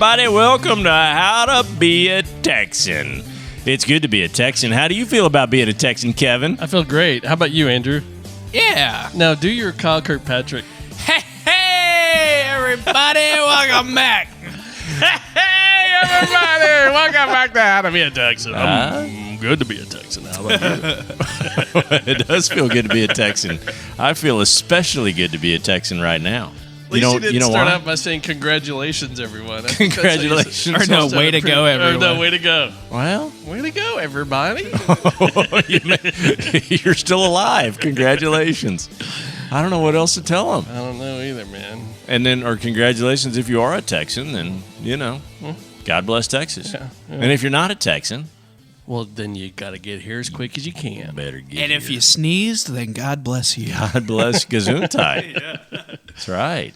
everybody. Welcome to How to Be a Texan. It's good to be a Texan. How do you feel about being a Texan, Kevin? I feel great. How about you, Andrew? Yeah. Now, do your Kyle Kirkpatrick. Hey, everybody. Welcome back. Hey, everybody. Welcome back to How to Be a Texan. I'm good to be a Texan. How about you? It does feel good to be a Texan. I feel especially good to be a Texan right now. At least you didn't start why? out by saying congratulations, everyone. Congratulations. Or no, way to go, everyone. Or no, way to go. Well, Way to go, everybody. you're still alive. Congratulations. I don't know what else to tell them. I don't know either, man. And then, or congratulations if you are a Texan, then, God bless Texas. Yeah. And if you're not a Texan, Well, then you got to get here as quick as you can. better get And if here. you sneezed, then God bless you. God bless Gesundheit. That's right.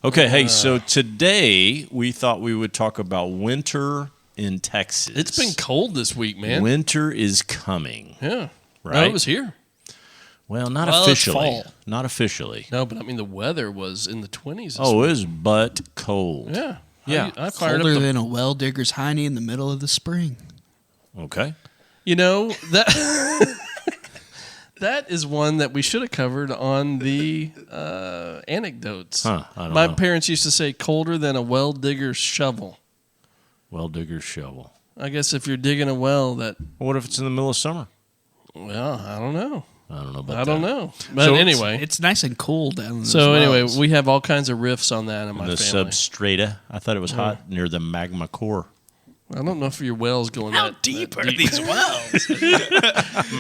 Okay, hey, so today we thought we would talk about winter in Texas. It's been cold this week, man. Winter is coming. Yeah. Right? No, it was here. Well, not Well, it's officially. fall. Not officially. No, but I mean, the weather was in the 20s. Oh, it was but cold. Yeah. Yeah. I fired Colder up than a well digger's hiney in the middle of the spring. Okay. You know, that that is one that we should have covered on the anecdotes. Huh, I don't My know. parents used to say colder than a well digger's shovel. Well digger's shovel. I guess if you're digging a well that, What if it's in the middle of summer? well, I don't know. I don't know about I don't that. know. But So anyway. It's nice and cool down there. So anyway, we have all kinds of riffs on that in my The family. substrata. I thought it was hot near the magma core. I don't know if your well's going how that deep that are these wells?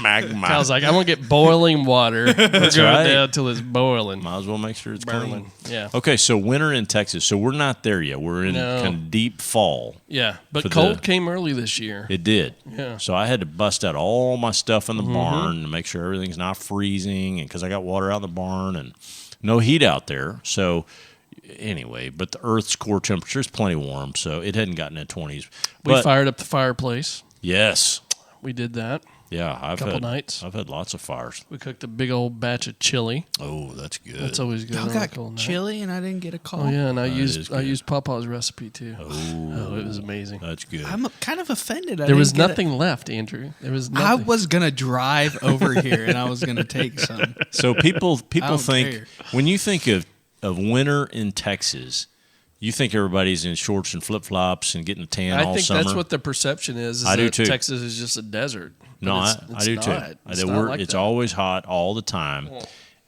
Magma. Kyle's like, I'm going to get boiling water. We're going right. down till it's boiling. Might as well make sure it's Burling. clean. Yeah. Okay, so winter in Texas. So we're not there yet. We're in No. kind of deep fall. Yeah. But For cold the- came early this year. It did. Yeah. So I had to bust out all my stuff in the barn to make sure everything's not freezing, and because I got water out in the barn and no heat out there. So anyway, but the Earth's core temperature is plenty warm, so it hadn't gotten to 20s. We But fired up the fireplace. yes, We did that. yeah, I've Couple had nights. I've had lots of fires. We cooked a big old batch of chili. Oh, that's good. That's always good. Y'all on a got cold night. chili and I didn't get a call. Oh yeah, and I is used good. Papa's recipe too. Oh, it was amazing. that's good. I'm kind of offended. There was nothing left, Andrew. There was I nothing. was going to drive over here and I was going to take some. So people don't think care. when you think of winter in Texas, you think everybody's in shorts and flip flops and getting a tan I all think summer. that's what the perception is I do that too. Texas is just a desert. But No, it's I do not. too. It's not like It's that. always hot all the time,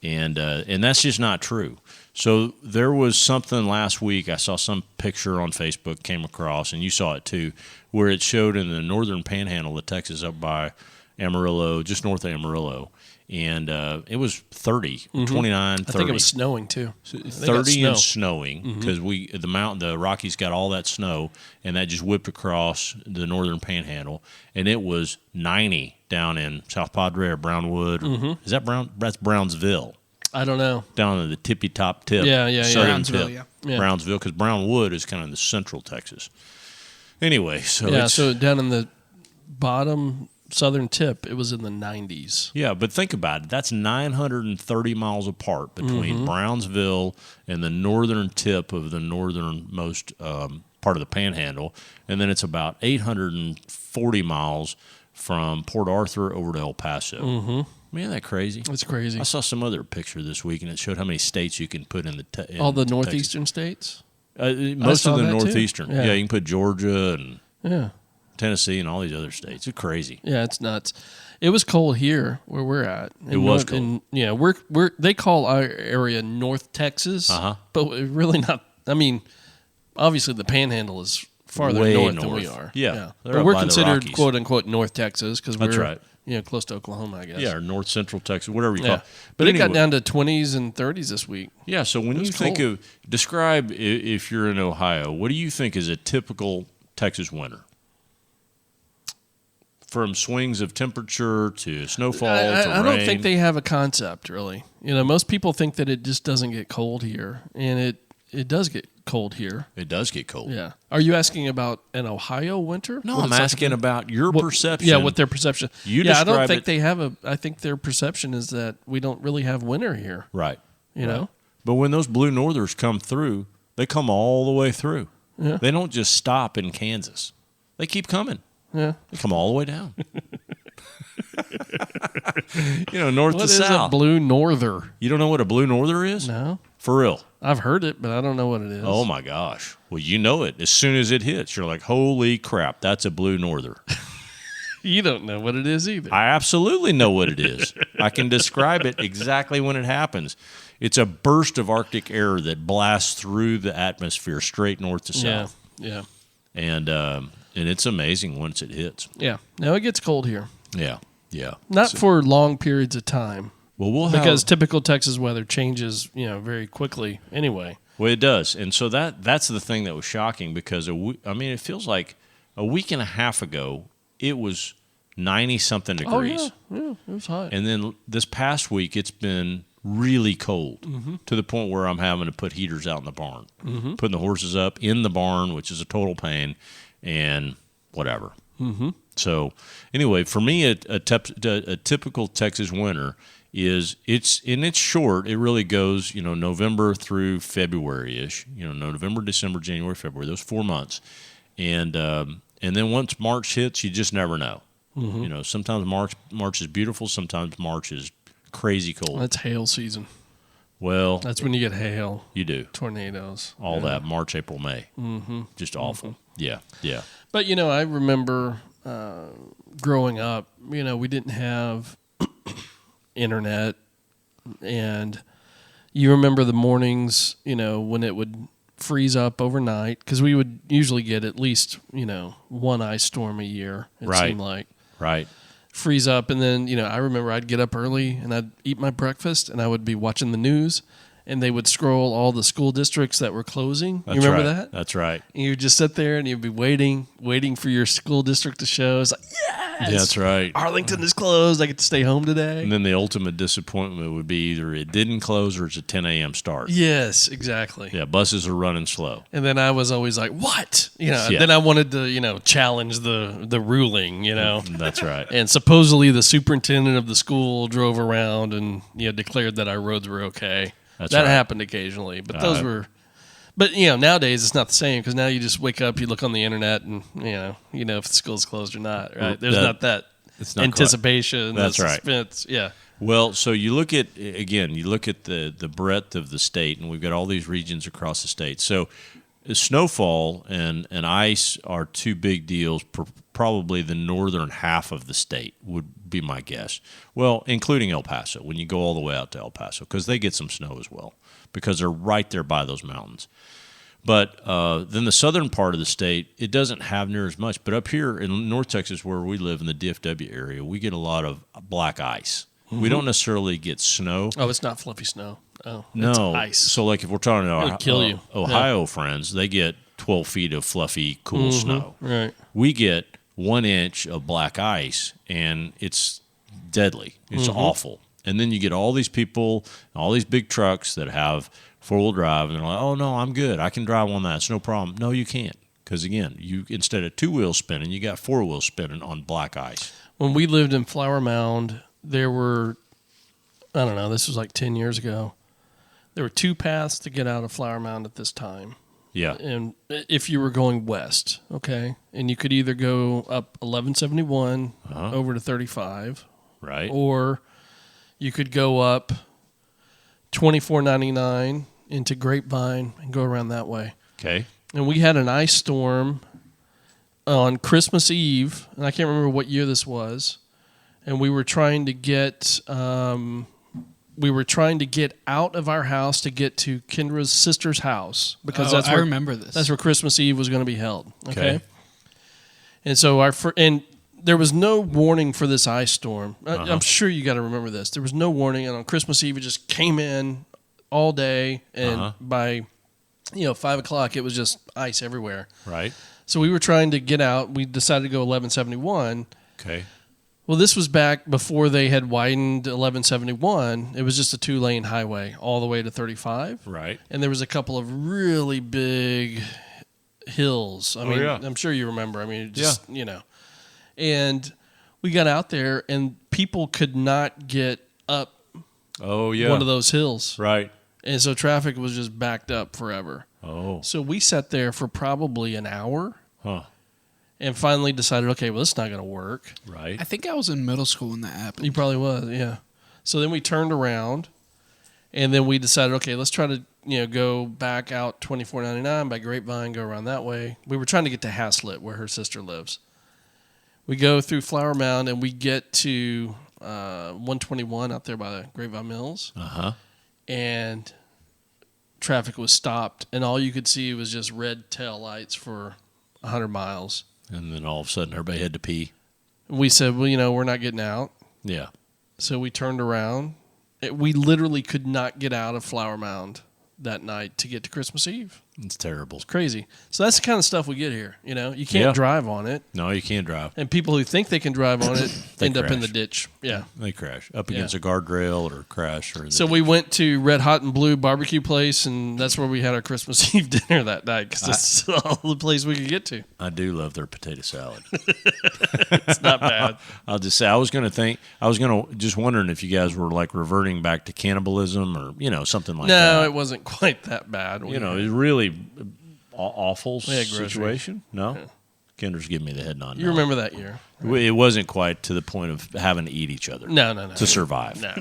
and that's just not true. So there was something last week. I saw some picture on Facebook came across, and you saw it too, where it showed in the northern panhandle of Texas, up by Amarillo, just north of Amarillo, and it was 30, 29, 30. I think it was snowing too. They got 30 and snow. snowing because the Rockies got all that snow, and that just whipped across the northern panhandle, and it was 90 down in South Padre or Brownwood. Is that That's Brownsville, I don't know. down in the tippy top tip. Yeah. southern Brownsville, tip. yeah. Brownsville, because Brownwood is kind of in the central Texas. Anyway, so Yeah, it's, so down in the bottom southern tip, it was in the 90s. yeah, but think about it. That's 930 miles apart between Brownsville and the northern tip of the northernmost part of the Panhandle, and then it's about 840 miles from Port Arthur over to El Paso. Man, isn't that crazy? It's crazy. I saw some other picture this week, and it showed how many states you can put in the All the Texas. northeastern states? Most saw of the that too. northeastern. Yeah. Yeah, you can put Georgia and Yeah. Tennessee and all these other states. It's crazy. Yeah, it's nuts. It was cold here where we're at. It was cold. Yeah, we're they call our area North Texas, but we're really not. I mean, obviously the Panhandle is farther Way north than we north. are. Yeah. They're but up we're by the considered Rockies. quote unquote North Texas because That's we're right. close to Oklahoma, I guess. Yeah, or north central Texas, whatever you call Yeah. it. But it got anyway. down to 20s and 30s this week. Yeah, so when you was think cold. describe if you're in Ohio, what do you think is a typical Texas winter? From swings of temperature to snowfall to I rain. don't think they have a concept really. You know, most people think that it just doesn't get cold here, and it does get cold here. It does get cold. Yeah. Are you asking about an Ohio winter? No, What I'm it's like asking about your what- perception. Yeah, what their perception. You yeah, I don't describe think it- they have a. I think their perception is that we don't really have winter here. Right. You know. But when those blue northers come through, they come all the way through. Yeah. They don't just stop in Kansas. They keep coming. Yeah. They come all the way down. North What to is south. a blue norther? You don't know what a blue norther is? No. For real. I've heard it, but I don't know what it is. Oh, my gosh. Well, you know it. As soon as it hits, you're like, holy crap, that's a blue norther. You don't know what it is either. I absolutely know what it is. I can describe it exactly when it happens. It's a burst of Arctic air that blasts through the atmosphere straight north to south. Yeah. And it's amazing once it hits. Yeah. Now it gets cold here. Yeah. Not for long periods of time. Well, because typical Texas weather changes, very quickly anyway. Well, it does. And so that's the thing that was shocking because it feels like a week and a half ago it was 90-something degrees. Oh, yeah, it was hot. And then this past week, it's been really cold Mm-hmm. to the point where I'm having to put heaters out in the barn, putting the horses up in the barn, which is a total pain, and whatever. Mm-hmm. So anyway, for me, a typical Texas winter it's short. It really goes, November through February-ish, November, December, January, February, those 4 months. And then once March hits, you just never know. Mm-hmm. Sometimes March is beautiful. Sometimes March is crazy cold. That's hail season. Well, That's when you get hail. You do. Tornadoes. All that March, April, May. Mm-hmm. Just awful. Mm-hmm. Yeah. But, I remember growing up, we didn't have internet. And you remember the mornings, when it would freeze up overnight, because we would usually get at least, one ice storm a year, it seemed like. Right. Freeze up, and then, I remember I'd get up early, and I'd eat my breakfast, and I would be watching the news, and they would scroll all the school districts that were closing. That's you remember right. that? That's right. And you would just sit there, and you'd be waiting for your school district to show. It's like, yes! Yeah, that's right. Arlington is closed. I get to stay home today. And then the ultimate disappointment would be either it didn't close or it's a 10 a.m. start. Yes, exactly. Yeah, buses are running slow. And then I was always like, what? Yeah. Then I wanted to, challenge the ruling, That's right. And supposedly the superintendent of the school drove around and, declared that our roads were okay. That happened occasionally. But those were... But, nowadays it's not the same because now you just wake up, you look on the internet, and, if the school's closed or not, right? There's not that anticipation, That's that suspense. Right. Yeah. Well, so you look at the breadth of the state, and we've got all these regions across the state. So snowfall and ice are two big deals, probably the northern half of the state would be my guess. Well, including El Paso, when you go all the way out to El Paso, because they get some snow as well, because they're right there by those mountains. But then the southern part of the state, it doesn't have near as much. But up here in North Texas, where we live in the DFW area, we get a lot of black ice. Mm-hmm. We don't necessarily get snow. Oh, it's not fluffy snow. Oh, no, it's ice. So like if we're talking to Ohio Yeah. friends, they get 12 feet of fluffy, cool snow. Right. We get 1 inch of black ice, and it's deadly. It's awful. And then you get all these people, all these big trucks that have four-wheel drive, and they're like, oh, no, I'm good. I can drive on that. It's no problem. No, you can't. Because, again, you instead of two-wheel spinning, you got four-wheel spinning on black ice. When we lived in Flower Mound, there were, I don't know, this was like 10 years ago. There were two paths to get out of Flower Mound at this time. Yeah. And if you were going west, okay, and you could either go up 1171 over to 35. Right. Or you could go up 2499 into Grapevine and go around that way. Okay. And we had an ice storm on Christmas Eve, and I can't remember what year this was. And we were trying to get out of our house to get to Kendra's sister's house because I remember this. That's where Christmas Eve was going to be held. Okay. And so there was no warning for this ice storm. I'm sure you got to remember this. There was no warning, and on Christmas Eve it just came in all day, and by 5 o'clock it was just ice everywhere. Right. So we were trying to get out. We decided to go 1171. Okay. Well, this was back before they had widened 1171. It was just a 2-lane highway all the way to 35. Right. And there was a couple of really big hills. I mean, I'm sure you remember. I mean, And we got out there, and people could not get up one of those hills. Right. And so traffic was just backed up forever. Oh. So we sat there for probably an hour Huh. and finally decided, okay, well, this is not going to work. Right. I think I was in middle school when that happened. You probably was, yeah. So then we turned around, and then we decided, okay, let's try to go back out 2499 by Grapevine, go around that way. We were trying to get to Haslett, where her sister lives. We go through Flower Mound, and we get to 121 out there by the Grapevine Mills. Uh-huh. And traffic was stopped, and all you could see was just red tail lights for 100 miles. And then all of a sudden everybody had to pee. We said, well, we're not getting out. Yeah. So we turned around. We literally could not get out of Flower Mound that night to get to Christmas Eve. It's terrible. It's crazy. So that's the kind of stuff we get here. You can't drive on it. No, you can't drive. And people who think they can drive on it end up in crash. the ditch. Yeah. They crash up against a guardrail or crash. So we went to Red Hot and Blue barbecue place, and that's where we had our Christmas Eve dinner that night because that's all the place we could get to. I do love their potato salad. It's not bad. I'll just say I was just wondering if you guys were like reverting back to cannibalism or something like that. No, it wasn't quite that bad. It's really awful had groceries. situation. No, Yeah. Kendra's giving me the head nod. You no. remember that year? It wasn't quite to the point of having to eat each other. No. To survive. No.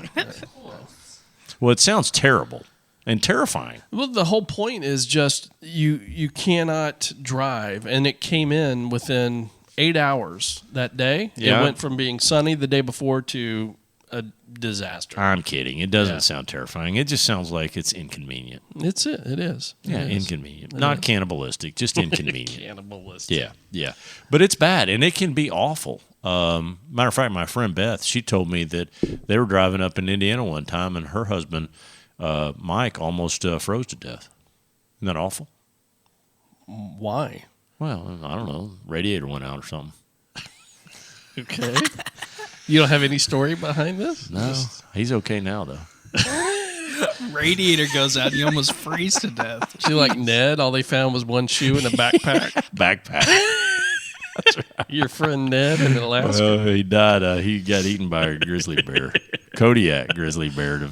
Well, it sounds terrible and terrifying. Well, the whole point is just you cannot drive, and it came in within 8 hours that day. Yeah. It went from being sunny the day before to a disaster. I'm kidding. It doesn't Yeah. sound terrifying. It just sounds like it's inconvenient. It is. Yeah, It is. inconvenient. Not cannibalistic, just inconvenient. Cannibalistic. Yeah. But it's bad, and it can be awful. Matter of fact, my friend Beth, she told me that they were driving up in Indiana one time, and her husband, Mike, almost froze to death. Isn't that awful? Why? Well, I don't know. Radiator went out or something. Okay. You don't have any story behind this? No, he's okay now, though. Radiator goes out, you almost freeze to death. See, like Ned, all they found was one shoe and a backpack. Backpack. Your friend Ned in Alaska. He died. He got eaten by a grizzly bear. Kodiak grizzly bear.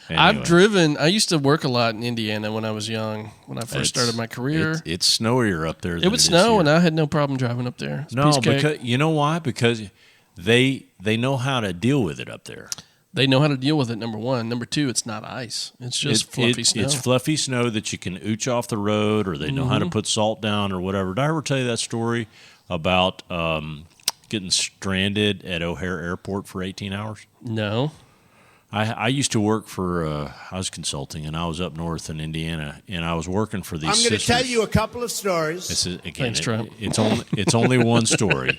Anyway. I used to work a lot in Indiana when I was young, when I first started my career. It's snowier up there. It would snow, and I had no problem driving up there. It's a piece of cake. Because you know why? Because they know how to deal with it up there. They know how to deal with it, number one. Number two, it's not ice. It's just fluffy snow. It's fluffy snow that you can ooch off the road, or they know how to put salt down or whatever. Did I ever tell you that story about getting stranded at O'Hare Airport for 18 hours? No. I used to work for, I was consulting, and I was up north in Indiana, and I was working for these I'm going to sisters. tell you a couple of stories. This is, again, Thanks, Trump. It's only one story.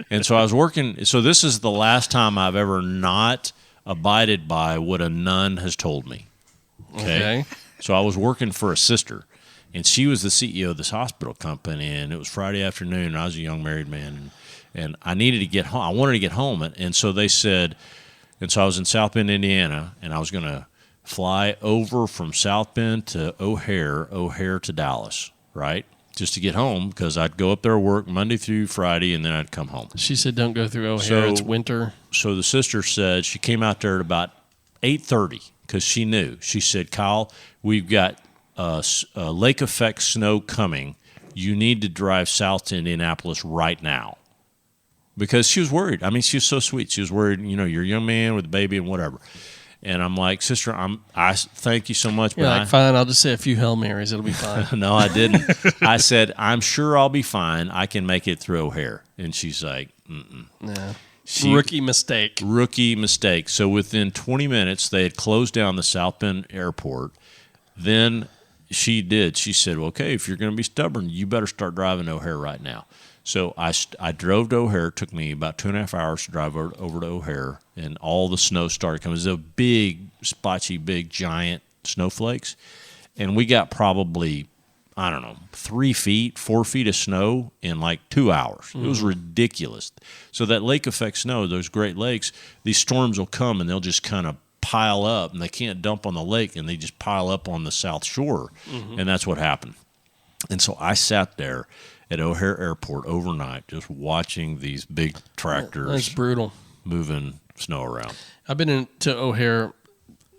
And so I was working, so this is the last time I've ever not abided by what a nun has told me. Okay. So I was working for a sister, and she was the CEO of this hospital company, and it was Friday afternoon, and I was a young married man, and I needed to get home. I wanted to get home, and so they said, and so I was in South Bend, Indiana, and I was going to fly over from South Bend to O'Hare to Dallas, right? Just to get home, because I'd go up there work Monday through Friday, and then I'd come home. She said, don't go through O'Hare. So- It's winter. So the sister said, she came out there at about 8:30 because she knew. She said, Kyle, we've got lake effect snow coming. You need to drive south to Indianapolis right now. Because she was worried. I mean, she was so sweet. She was worried, you're a young man with a baby and whatever. And I'm like, sister, I thank you so much. You're but like, fine, I'll just say a few Hail Marys. It'll be fine. No, I didn't. I said, I'm sure I'll be fine. I can make it through O'Hare. And she's like, Yeah. She- Rookie mistake. Rookie mistake. So within 20 minutes, they had closed down the South Bend airport. Then she did. She said, well, okay, if you're going to be stubborn, you better start driving O'Hare right now. So I drove to O'Hare. It took me about 2.5 hours to drive over to O'Hare, and all the snow started coming. It was a big, splotchy, big, giant snowflakes. And we got probably, 3 feet, 4 feet of snow in like 2 hours. It was ridiculous. So that lake effect snow, those Great Lakes, these storms will come and they'll just kind of pile up, and they can't dump on the lake, and they just pile up on the South Shore. And that's what happened. And so I sat there at O'Hare Airport overnight just watching these big That's tractors brutal. moving snow around. I've been to O'Hare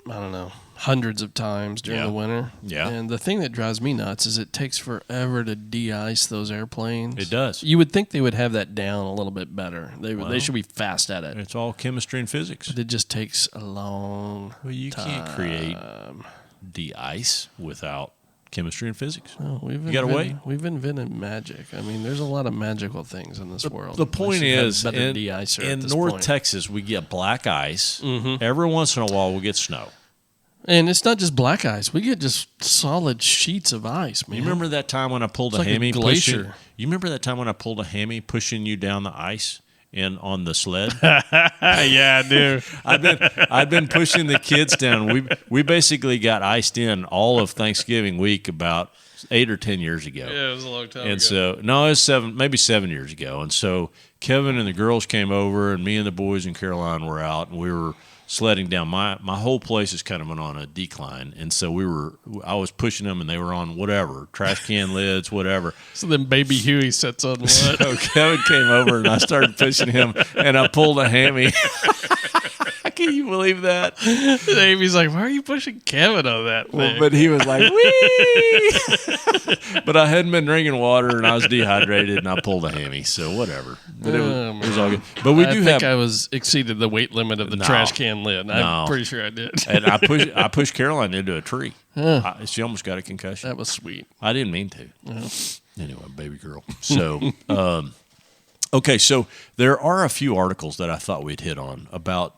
I don't know, hundreds of times during the winter. Yeah. And the thing that drives me nuts is it takes forever to de-ice those airplanes. It does. You would think they would have that down a little bit better. They should be fast at it. It's all chemistry and physics. But it just takes a long Well, you can't create de-ice without chemistry and physics. Well, You gotta wait. We've invented magic. I mean, there's a lot of magical things in this world. The point is, in North point. Texas, we get black ice. Mm-hmm. Every once in a while, we'll get snow. And it's not just black ice. We get just solid sheets of ice, man. You remember that time when I pulled It's a like a hammy? glacier. You remember that time when I pulled a hammy pushing you down the ice and on the sled? Yeah, I do. I've been pushing the kids down. We basically got iced in all of Thanksgiving week about 8 or 10 years ago. Yeah, it was a long time ago. And so, no, it was maybe 7 years ago. And so Kevin and the girls came over, and me and the boys and Caroline were out, and we were sledding down. My whole place is kind of on a decline, and so I was pushing them, and they were on whatever, trash can lids, whatever. So then baby Huey sits on what? So Kevin came over, and I started pushing him, and I pulled a hammy. Can you believe that? And Amy's like, why are you pushing Kevin on that thing? Well, but he was like, wee! But I hadn't been drinking water, and I was dehydrated, and I pulled a hammy, so whatever. But it was all good. But we do have... I was exceeded the weight limit of the trash can lid. I'm pretty sure I did. And I pushed Caroline into a tree. She almost got a concussion. That was sweet. I didn't mean to. Anyway, baby girl. So, okay, so there are a few articles that I thought we'd hit on about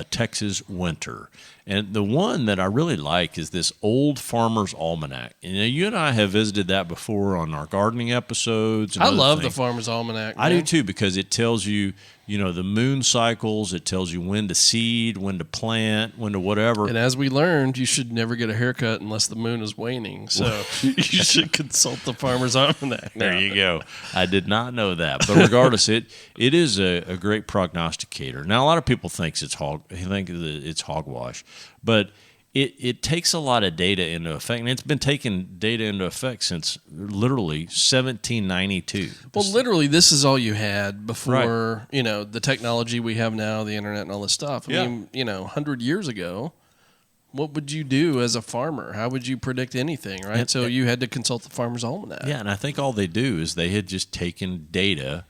Texas winter. And the one that I really like is this Old Farmer's Almanac. And you and I have visited that before on our gardening episodes. And I love things. the Farmer's Almanac. I do too, because it tells you, the moon cycles. It tells you when to seed, when to plant, when to whatever. And as we learned, you should never get a haircut unless the moon is waning. So you should consult the Farmer's Almanac. There you go. I did not know that. But regardless, it is a great prognosticator. Now, a lot of people think it's hogwash, but it takes a lot of data into effect, and it's been taking data into effect since literally 1792. Well, literally, this is all you had before, the technology we have now, the internet and all this stuff. I mean, 100 years ago, what would you do as a farmer? How would you predict anything, right? So you had to consult the Farmer's Almanac. Yeah, and I think all they do is they had just taken data.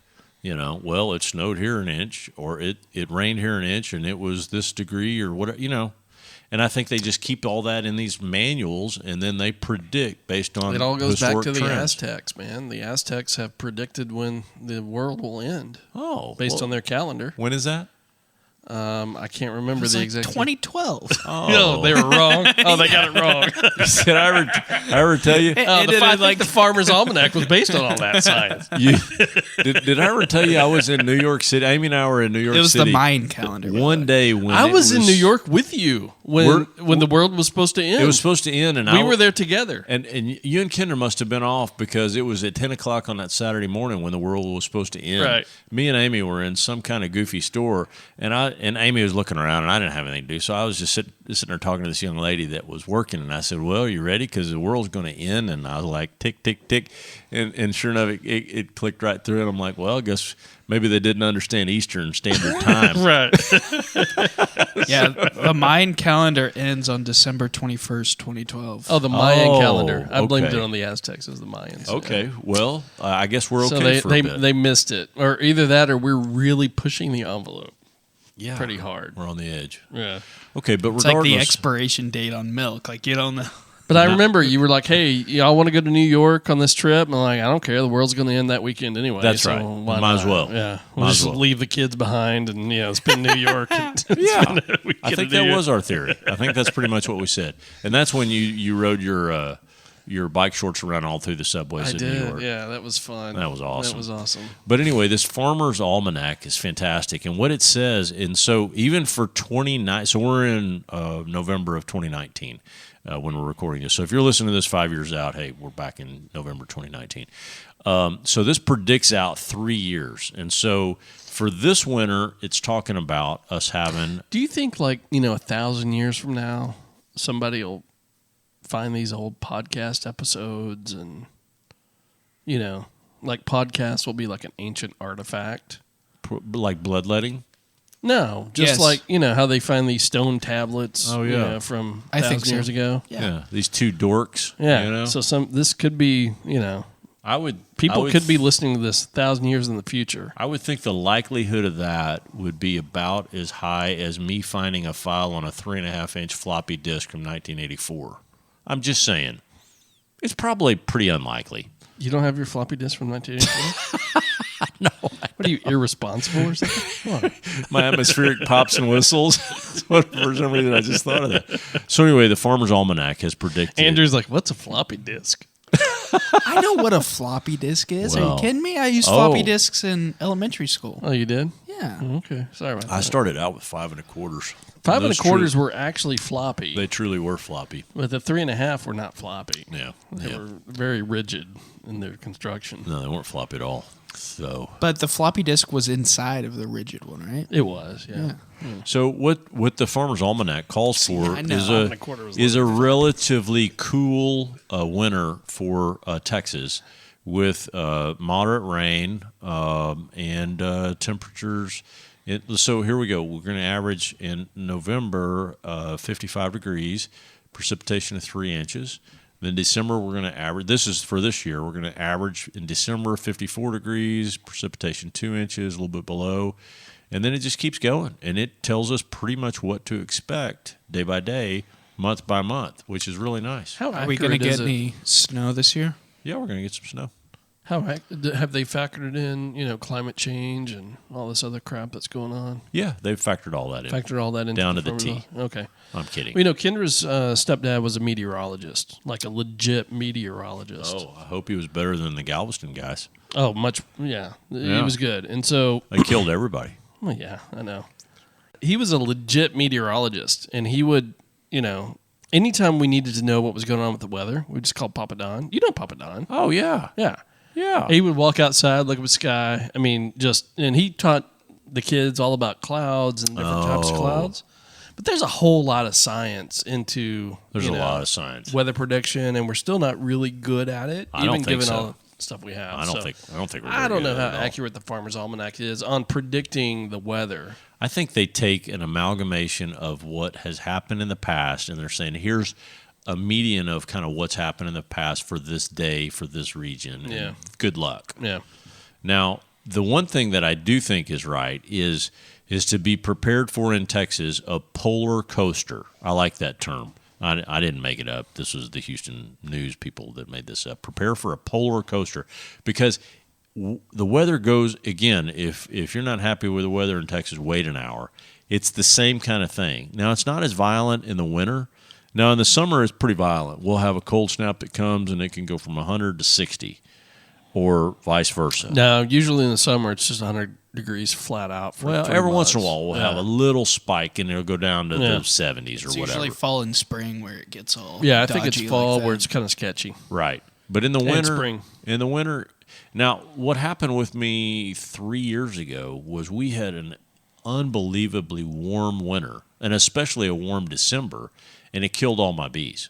Well, it snowed here an inch, or it rained here an inch, and it was this degree, or whatever, And I think they just keep all that in these manuals, and then they predict based on it all goes back to trends. the Aztecs, man. The Aztecs have predicted when the world will end. Based on their calendar. When is that? I can't remember the exact 2012. No, they were wrong. Oh, they got it wrong. Did I ever tell you? The Farmer's Almanac was based on all that science. Did I ever tell you I was in New York City? Amy and I were in New York City. It was the Mayan calendar. One day when I was in New York with you when the world was supposed to end. It was supposed to end, and we were there together. And you and Kendra must have been off because it was at 10 o'clock on that Saturday morning when the world was supposed to end. Right. Me and Amy were in some kind of goofy store, and Amy was looking around, and I didn't have anything to do, so I was just sitting there talking to this young lady that was working, and I said, well, are you ready? Because the world's going to end. And I was like, tick, tick, tick. And sure enough, it clicked right through, and I'm like, well, I guess maybe they didn't understand Eastern Standard Time. Right. Yeah, the Mayan calendar ends on December 21st, 2012. Oh, the Mayan calendar. I blamed okay. it on the Aztecs as the Mayans. Okay, well, I guess we're so okay for a bit. they missed it. Or either that or we're really pushing the envelope. Yeah, pretty hard. We're on the edge. Yeah. Okay, but it's regardless, like the expiration date on milk. Like, you don't know. But I remember you were like, hey, y'all want to go to New York on this trip? And I'm like, I don't care. The world's going to end that weekend anyway. That's so right. Why Might not? as well. Yeah. Might We'll as just well. leave the kids behind and, spend New York. Yeah. I think that was our theory. I think that's pretty much what we said. And that's when you rode your bike shorts around all through the subways in New York. Yeah, that was fun. That was awesome. That was awesome. But anyway, this Farmer's Almanac is fantastic. And what it says, and so even for 29, so we're in November of 2019 when we're recording this. So if you're listening to this 5 years out, hey, we're back in November 2019. So this predicts out 3 years. And so for this winter, it's talking about us having... Do you think 1,000 years from now, somebody will find these old podcast episodes and, podcasts will be like an ancient artifact? Like bloodletting? No, just Yes. like how they find these stone tablets. Oh, yeah. From I think 1,000 so. years ago. Yeah. These two dorks. Yeah. So this could be people could be listening to this 1,000 years in the future. I would think the likelihood of that would be about as high as me finding a file on a 3.5-inch floppy disk from 1984. I'm just saying. It's probably pretty unlikely. You don't have your floppy disk from 1984? No. What are you, irresponsible or something? What? My atmospheric pops and whistles. For some reason, I just thought of that. So anyway, the Farmer's Almanac has predicted. Andrew's like, what's a floppy disk? I know what a floppy disk is. Are Well, you kidding me? I used floppy disks in elementary school. Oh, you did? Yeah. Okay. Sorry about that. I started out with 5 1/4. 5 Those 1/4 were actually floppy. They truly were floppy. But the 3.5 were not floppy. Yeah. They were very rigid in their construction. No, they weren't floppy at all. So But the floppy disk was inside of the rigid one, right? It was, yeah. So what the Farmer's Almanac calls for I know. is 5 1/4 was is a relatively cool winter for Texas with moderate rain and temperatures. So here we go. We're going to average in November 55 degrees, precipitation of 3 inches. Then December we're going to average. This is for this year. We're going to average in December 54 degrees, precipitation 2 inches, a little bit below. And then it just keeps going, and it tells us pretty much what to expect day by day, month by month, which is really nice. How Are we going to accurate is get it? any snow this year? Yeah, we're going to get some snow. Have they factored in, climate change and all this other crap that's going on? Yeah, they've factored all that in. Factored all that into Down to the Farmer's T. Okay. I'm kidding. Well, Kendra's stepdad was a meteorologist, like a legit meteorologist. Oh, I hope he was better than the Galveston guys. Oh, much, yeah. He Yeah. was good. And so, They killed everybody. well, yeah, I know. He was a legit meteorologist, and he would, anytime we needed to know what was going on with the weather, we just called Papa Don. You know Papa Don. Oh, yeah. Yeah. Yeah. He would walk outside, look at the sky. I mean, and he taught the kids all about clouds and different types of clouds. But there's a whole lot of science into There's a lot of science. weather prediction, and we're still not really good at it, I don't even think given so. all the stuff we have. I don't think we're very I don't know good how at all. accurate the Farmer's Almanac is on predicting the weather. I think they take an amalgamation of what has happened in the past, and they're saying, here's a median of kind of what's happened in the past for this day, for this region. and Yeah. Good luck. Yeah. Now, the one thing that I do think is right is to be prepared for in Texas a polar coaster. I like that term. I didn't make it up. This was the Houston News people that made this up. Prepare for a polar coaster because the weather goes, again, if you're not happy with the weather in Texas, wait an hour. It's the same kind of thing. Now, it's not as violent in the winter. Now, in the summer, it's pretty violent. We'll have a cold snap that comes, and it can go from 100 to 60 or vice versa. Now, usually in the summer, it's just 100 degrees flat out. For Well, 3 every once in a months. while, we'll have a little spike, and it'll go down to Yeah. the 70s or It's whatever. usually fall and spring where it gets all Yeah, I think it's dodgy fall like where that. it's kind of sketchy. Right. But in the And winter, spring. Now, what happened with me 3 years ago was we had an unbelievably warm winter, and especially a warm December, and it killed all my bees.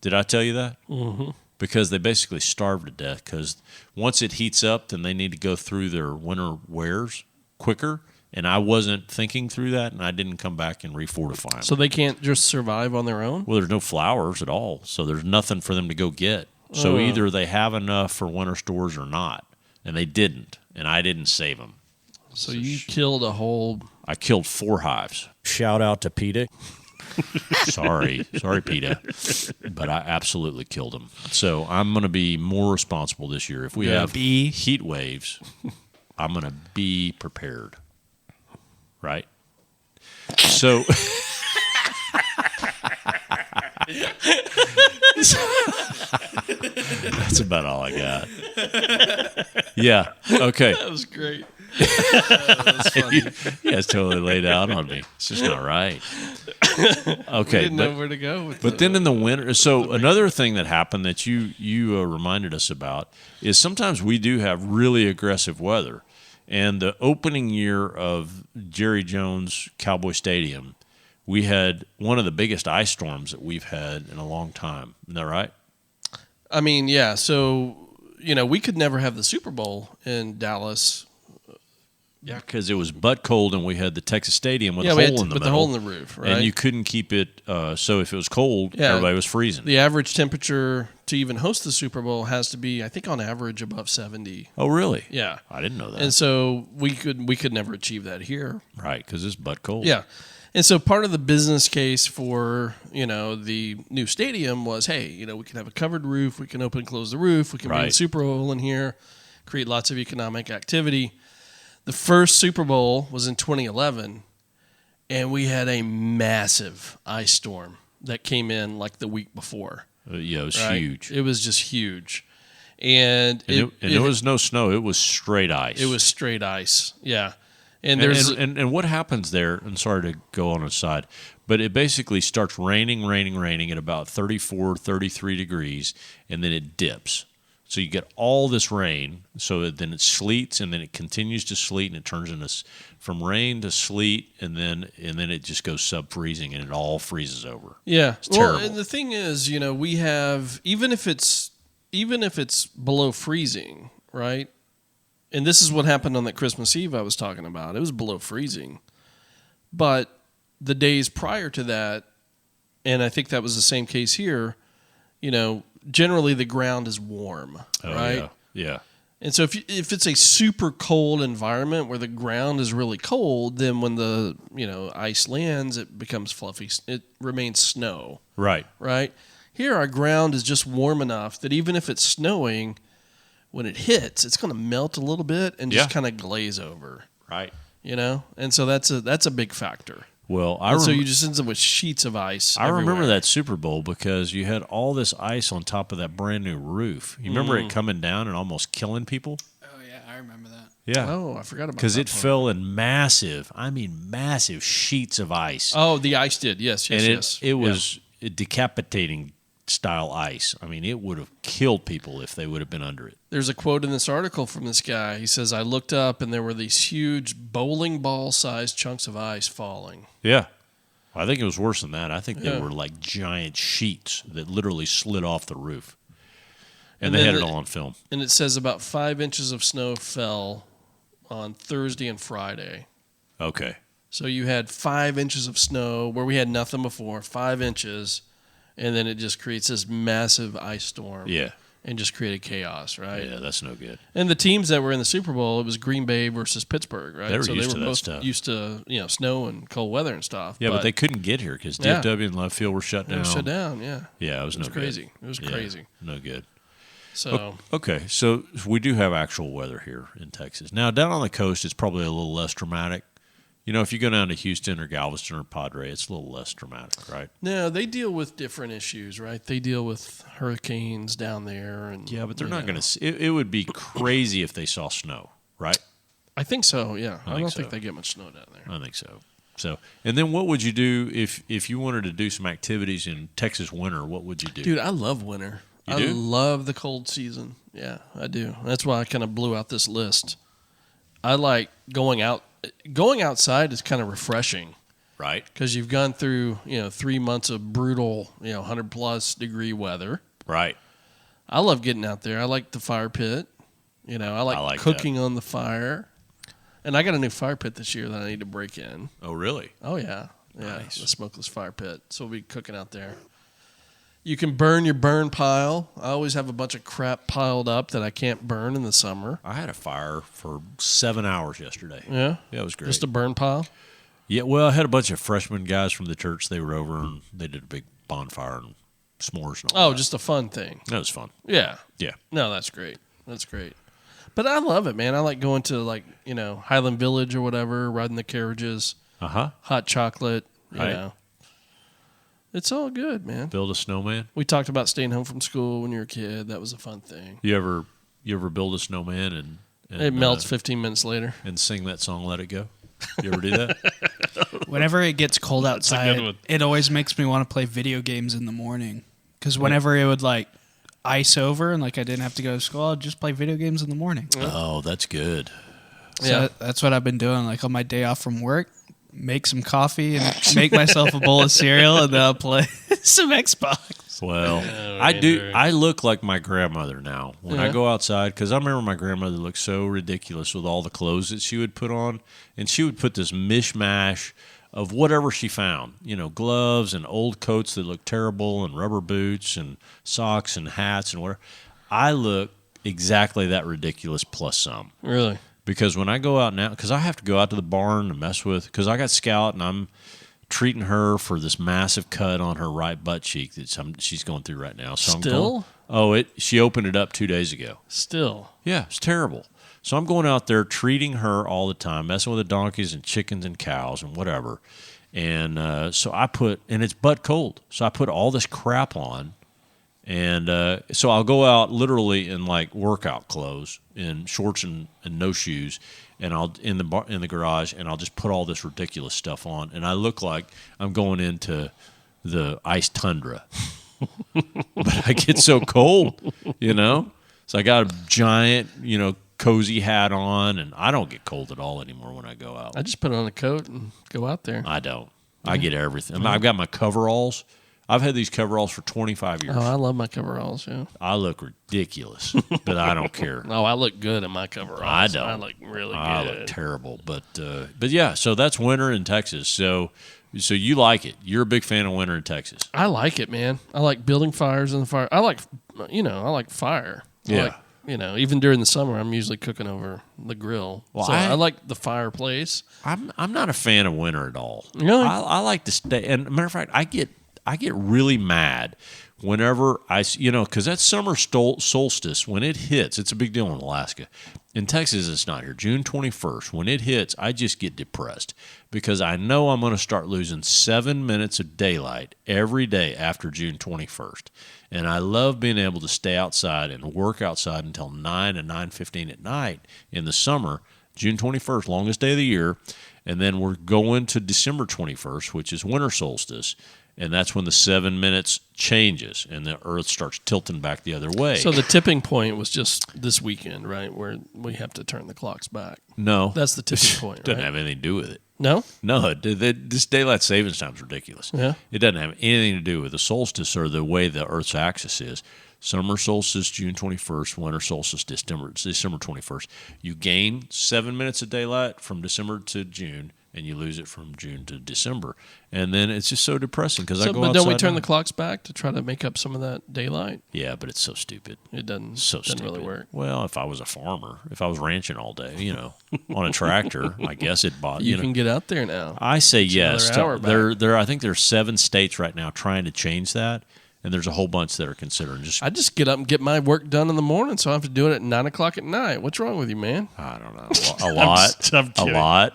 Did I tell you that? Mm-hmm. Because they basically starved to death because once it heats up, then they need to go through their winter wares quicker, and I wasn't thinking through that, and I didn't come back and refortify them. So they can't just survive on their own? Well, there's no flowers at all, so there's nothing for them to go get. So either they have enough for winter stores or not, and they didn't, and I didn't save them. So you killed a whole... I killed 4 hives. Shout out to PETA. Sorry, PETA, but I absolutely killed them. So I'm going to be more responsible this year. If we have heat waves, I'm going to be prepared. Right? So... That's about all I got. Yeah. Okay. That was great. That was funny. Yeah, it's totally laid out on me. It's just not right. Okay. Didn't know where to go with But then in the winter, so another thing that happened that you reminded us about is sometimes we do have really aggressive weather. And the opening year of Jerry Jones Cowboy Stadium, we had one of the biggest ice storms that we've had in a long time. Isn't that right? I mean, yeah. So, we could never have the Super Bowl in Dallas Yeah, because it was butt cold, and we had the Texas Stadium with a we had hole in the with middle. the hole in the roof, right? And you couldn't keep it, so if it was cold, everybody was freezing. The average temperature to even host the Super Bowl has to be, I think, on average above 70. Oh, really? Yeah. I didn't know that. And so we could never achieve that here. Right, because it's butt cold. Yeah. And so part of the business case for, the new stadium was, hey, we can have a covered roof, we can open and close the roof, we can bring the Super Bowl in here, create lots of economic activity. The first Super Bowl was in 2011, and we had a massive ice storm that came in like the week before. Yeah, it was huge. It was just huge. And it was no snow. It was straight ice. It was straight ice, yeah. And and what happens there, and sorry to go on a side, but it basically starts raining at about 34, 33 degrees, and then it dips. So you get all this rain, so then it sleets, and then it continues to sleet, and it turns into from rain to sleet, and then it just goes sub-freezing, and it all freezes over. Yeah, it's terrible. And the thing is, we have even if it's below freezing, right? And this is what happened on that Christmas Eve I was talking about. It was below freezing, but the days prior to that, and I think that was the same case here. Generally the ground is warm, right? Yeah. And so if it's a super cold environment where the ground is really cold, then when the ice lands, it becomes fluffy. It remains snow. Right. Right. Here, our ground is just warm enough that even if it's snowing, when it hits, it's going to melt a little bit and just kind of glaze over. Right. And so that's a big factor. Well, so you just end up with sheets of ice. I remember that Super Bowl because you had all this ice on top of that brand new roof. You remember it coming down and almost killing people? Oh yeah, I remember that. Yeah. Oh, I forgot about that. Because it fell in massive sheets of ice. Oh, the ice did. Yes. It was decapitating style ice. I mean, it would have killed people if they would have been under it. There's a quote in this article from this guy. He says, I looked up and there were these huge bowling ball sized chunks of ice falling. Yeah. I think it was worse than that. I think they were like giant sheets that literally slid off the roof. And they had it all on film. And it says about 5 inches of snow fell on Thursday and Friday. Okay. So you had 5 inches of snow where we had nothing before, 5 inches, and then it just creates this massive ice storm. Yeah. And just created chaos, right? Yeah, that's no good. And the teams that were in the Super Bowl, it was Green Bay versus Pittsburgh, right? They were used to that stuff. Used to, snow and cold weather and stuff. Yeah, but they couldn't get here because DFW and Love Field were shut down. They were shut down, yeah. Yeah, it was crazy. Good. It was crazy. No good. So okay, so we do have actual weather here in Texas. Now, down on the coast, it's probably a little less dramatic. If you go down to Houston or Galveston or Padre, it's a little less dramatic, right? No, they deal with different issues, right? They deal with hurricanes down there, and but they're not going to. It would be crazy if they saw snow, right? I think so. Yeah, I don't so. think they get much snow down there. I think so. So, and then what would you do if you wanted to do some activities in Texas winter? What would you do, dude? I love winter. I love the cold season. Yeah, I do. That's why I kind of blew out this list. I like going out. Going outside is kind of refreshing, right? Because you've gone through 3 months of brutal 100+ degree weather, right? I love getting out there. I like the fire pit. I like cooking on the fire, and I got a new fire pit this year that I need to break in. Oh, really? Oh yeah, Nice. The smokeless fire pit. So we'll be cooking out there. You can burn your burn pile. I always have a bunch of crap piled up that I can't burn in the summer. I had a fire for 7 hours yesterday. Yeah? Yeah, it was great. Just a burn pile? Yeah, well, I had a bunch of freshman guys from the church. They were over, and they did a big bonfire and s'mores and all that. Just a fun thing. That was fun. Yeah. Yeah. No, that's great. That's great. But I love it, man. I like going to, Highland Village or whatever, riding the carriages. Uh-huh. Hot chocolate, you Right. know. It's all good, man. Build a snowman. We talked about staying home from school when you were a kid. That was a fun thing. You ever build a snowman and it melts 15 minutes later and sing that song "Let It Go"? You ever do that? Whenever it gets cold good outside, one. it always makes me want to play video games in the morning. Because whenever it would ice over and I didn't have to go to school, I'd just play video games in the morning. Oh, that's good. So that's what I've been doing. On my day off from work, make some coffee and make myself a bowl of cereal, and then I'll play some Xbox. Well, Oh, I do. Andrew. I look like my grandmother now when I Yeah. go outside because I remember my grandmother looked so ridiculous with all the clothes that she would put on, and she would put this mishmash of whatever she found. Gloves and old coats that looked terrible, and rubber boots and socks and hats and whatever. I look exactly that ridiculous plus some. Really? Because when I go out now, because I have to go out to the barn and mess with, because I got Scout and I'm treating her for this massive cut on her right butt cheek that she's going through right now. So Still? She opened it up 2 days ago. Still? Yeah, it's terrible. So I'm going out there treating her all the time, messing with the donkeys and chickens and cows and whatever. And so and it's butt cold. So I put all this crap on. And so I'll go out literally in like workout clothes, in shorts and no shoes, and I'll in the garage, and I'll just put all this ridiculous stuff on, and I look like I'm going into the ice tundra. But I get so cold, So I got a giant, cozy hat on, and I don't get cold at all anymore when I go out. I just put on a coat and go out there. I don't. I get everything. I've got my coveralls. I've had these coveralls for 25 years. Oh, I love my coveralls, yeah. I look ridiculous, but I don't care. Oh, I look good in my coveralls. I don't. I look really good. I look terrible, but yeah. So that's winter in Texas. So you like it? You're a big fan of winter in Texas. I like it, man. I like building fires in the fire. I like fire. Yeah. Even during the summer, I'm usually cooking over the grill. Well, so I like the fireplace. I'm not a fan of winter at all. Really? I like to stay. And matter of fact, I get really mad whenever because that summer solstice, when it hits, it's a big deal in Alaska. In Texas, it's not here. June 21st, when it hits, I just get depressed because I know I'm going to start losing 7 minutes of daylight every day after June 21st. And I love being able to stay outside and work outside until 9 and 9:15 at night in the summer, June 21st, longest day of the year. And then we're going to December 21st, which is winter solstice. And that's when the 7 minutes changes and the earth starts tilting back the other way. So the tipping point was just this weekend, right, where we have to turn the clocks back. No. That's the tipping point, right? Doesn't have anything to do with it. No? No, this daylight savings time is ridiculous. Yeah. It doesn't have anything to do with the solstice or the way the Earth's axis is. Summer solstice, June 21st. Winter solstice, December 21st. You gain 7 minutes of daylight from December to June, and you lose it from June to December. And then it's just so depressing because I go outside. But don't we turn the clocks back to try to make up some of that daylight? Yeah, but it's so stupid. It doesn't Stupid. really work. Well, if I was a farmer, if I was ranching all day, on a tractor, I guess it bought. You can get out there now. I say yes. another hour back. I think there's 7 states right now trying to change that, and there's a whole bunch that are considering just. I just get up and get my work done in the morning, so I have to do it at 9 o'clock at night. What's wrong with you, man? I don't know. A lot. I'm a kidding. lot.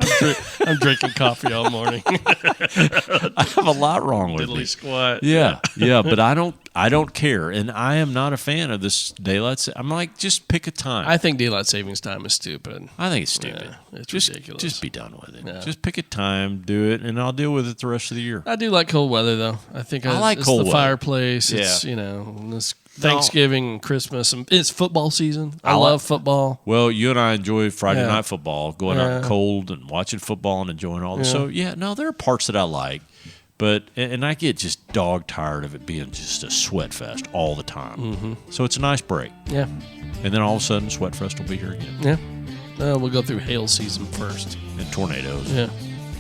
I'm drinking coffee all morning. I have a lot wrong with me. Diddly squat. Yeah, but I don't care, and I am not a fan of this daylight. I'm like, just pick a time. I think daylight savings time is stupid. I think it's stupid. Yeah, it's just, ridiculous. Just be done with it. Yeah. Just pick a time, do it, and I'll deal with it the rest of the year. I do like cold weather, though. I think I like it's cold the weather. fireplace. It's, it's Thanksgiving and Christmas. And it's football season. I love football. Well, you and I enjoy Friday Yeah. night football, going out cold and watching football and enjoying all this. So, there are parts that I like, but and I get just dog tired of it being just a sweat fest all the time. Mm-hmm. So it's a nice break. Yeah. And then all of a sudden, sweat fest will be here again. Yeah. We'll go through hail season first. And tornadoes, Yeah.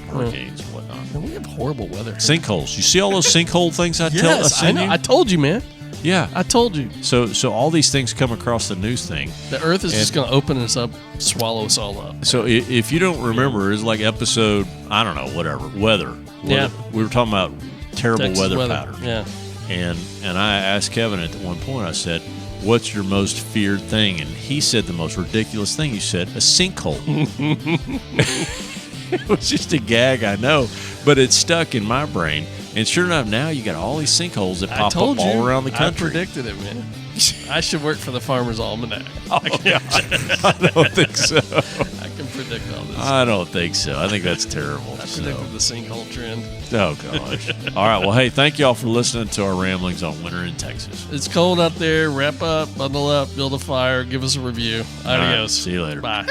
hurricanes, and whatnot. And we have horrible weather here. Sinkholes. You see all those sinkhole things I Yes, I send know. you? I told you, man. Yeah. I told you. So all these things come across the news thing. The earth is just going to open us up, swallow us all up. So if you don't remember, it's like episode, I don't know, whatever, weather. Yeah. We were talking about terrible Texas weather patterns. Yeah. And I asked Kevin at one point, I said, what's your most feared thing? And he said the most ridiculous thing. He said, a sinkhole. It was just a gag, I know, but it stuck in my brain. And sure enough, now you got all these sinkholes that pop up all around the country. I predicted it, man. I should work for the Farmer's Almanac. Oh, God. I don't think so. I can predict all this. I don't think so. I think that's terrible. I predicted the sinkhole trend. Oh, gosh. All right. Well, hey, thank y'all for listening to our ramblings on winter in Texas. It's cold out there. Wrap up, bundle up, build a fire, give us a review. All right, Adios. see you later. Bye.